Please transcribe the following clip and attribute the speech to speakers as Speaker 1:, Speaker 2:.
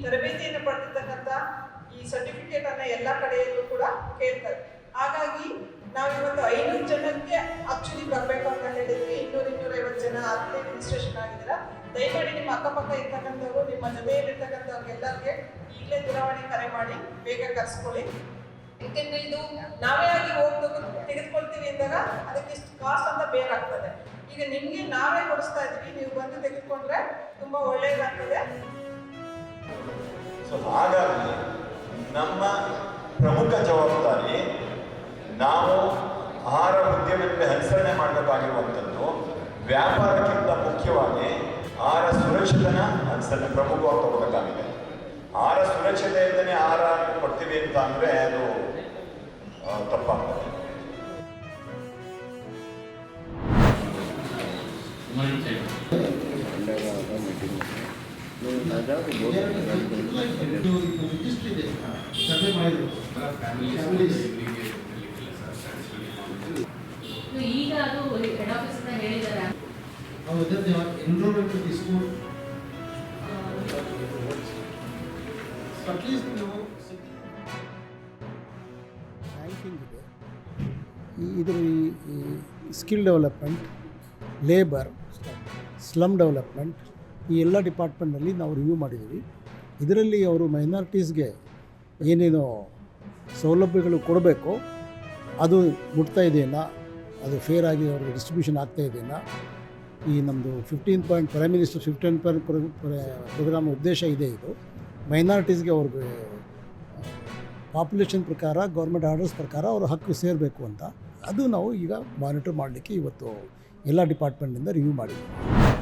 Speaker 1: ತರಬೇತಿಯನ್ನು ಪಡೆದಿರ್ತಕ್ಕಂಥ ಈ ಸರ್ಟಿಫಿಕೇಟ್ ಅನ್ನ ಎಲ್ಲ ಕಡೆಯಲ್ಲೂ ಕೂಡ ಕೇಳ್ತಾರೆ. ಹಾಗಾಗಿ ನಾವಿವತ್ತು 500 ಜನಕ್ಕೆ ಆಕ್ಚುಲಿ ಬರಬೇಕು ಅಂತ ಹೇಳಿದ್ವಿ. 200-250 ಜನ ಆಗಲೇ ರಿಜಿಸ್ಟ್ರೇಷನ್ ಆಗಿದ್ದೀರಾ. ದಯಮಾಡಿ ನಿಮ್ಮ ಅಕ್ಕಪಕ್ಕ ಇರ್ತಕ್ಕಂಥವ್ರು, ನಿಮ್ಮ ಜೊತೆಯಲ್ಲಿರ್ತಕ್ಕಂಥವ್ರಿಗೆಲ್ಲರಿಗೆ ಈಗಲೇ ದೂರವಾಣಿ ಕರೆ ಮಾಡಿ ಬೇಗ ಕರ್ಸ್ಕೊಳ್ಳಿ. ಯಾಕೆಂದ್ರೆ ಇದು ನಾವೇ ಆಗಿ ಹೋಗಿ ತೆಗೆದುಕೊಳ್ತೀವಿ ಅಂದಾಗ ಅದಕ್ಕೆ ಇಷ್ಟು ಕಾಸ್ಟ್ ಅಂತ ಬೇರಾಗ್ತದೆ. ಈಗ ನಿಮಗೆ ನಾವೇ ಕೊಡಿಸ್ತಾ ಇದ್ವಿ, ನೀವು ಬಂದು ತೆಗೆದುಕೊಂಡ್ರೆ ತುಂಬಾ ಒಳ್ಳೆಯದಾಗ್ತದೆ.
Speaker 2: ಸೊ ಹಾಗಾಗಿ ನಮ್ಮ ಪ್ರಮುಖ ಜವಾಬ್ದಾರಿ ನಾವು ಆಹಾರ ಉದ್ಯಮದಲ್ಲಿ ಅನುಸರಣೆ ಮಾಡಬೇಕಾಗಿರುವಂಥದ್ದು ವ್ಯಾಪಾರಕ್ಕಿಂತ ಮುಖ್ಯವಾಗಿ ಆಹಾರ ಸುರಕ್ಷತೆನ ಅನುಸರಣೆ ಪ್ರಮುಖವಾಗಿ ತಗೋಬೇಕಾಗಿದೆ. ಆಹಾರ ಸುರಕ್ಷತೆ ಇಲ್ಲದೇ ಆಹಾರ ಕೊಡ್ತೀವಿ ಅಂತ ಅಂದರೆ ಅದು ತಪ್ಪಾಗ್ತದೆ.
Speaker 3: ಈಗ ಅದು ಹೆಡ್ ಆಫೀಸ್ ಅಂತ ಹೇಳಿದ್ದಾರೆ.
Speaker 4: ಎನ್ರೋಲ್ಮೆಂಟ್ ಸ್ಕೂಲ್ ಅಟ್ಲೀಸ್ಟ್ ನೀವು
Speaker 5: ಬ್ಯಾಂಕಿಂಗ್ ಇದೆ, ಇದ್ರ ಈ skill development, labour, slum development, ಈ ಎಲ್ಲ ಡಿಪಾರ್ಟ್ಮೆಂಟ್ನಲ್ಲಿ ನಾವು ರಿವ್ಯೂ ಮಾಡಿದ್ದೀವಿ. ಇದರಲ್ಲಿ ಅವರು ಮೈನಾರಿಟೀಸ್ಗೆ ಏನೇನು ಸೌಲಭ್ಯಗಳು ಕೊಡಬೇಕು ಅದು ಮುಟ್ತಾ ಇದೆಯಲ್ಲ, ಅದು ಫೇರ್ ಆಗಿ ಅವ್ರಿಗೆ ಡಿಸ್ಟ್ರಿಬ್ಯೂಷನ್ ಆಗ್ತಾ ಇದೆಯಲ್ಲ. ಈ ನಮ್ಮದು 15 point prime minister 15 point program ಉದ್ದೇಶ ಇದೆ. ಇದು ಮೈನಾರಿಟೀಸ್ಗೆ ಅವ್ರಿಗೆ ಪಾಪ್ಯುಲೇಷನ್ ಪ್ರಕಾರ ಗೌರ್ಮೆಂಟ್ ಆರ್ಡರ್ಸ್ ಪ್ರಕಾರ ಅವ್ರ ಹಕ್ಕು ಸೇರಬೇಕು ಅಂತ, ಅದು ನಾವು ಈಗ ಮಾನಿಟರ್ ಮಾಡಲಿಕ್ಕೆ ಇವತ್ತು ಎಲ್ಲ ಡಿಪಾರ್ಟ್ಮೆಂಟಿಂದ ರಿವ್ಯೂ ಮಾಡಿದ್ದೀವಿ.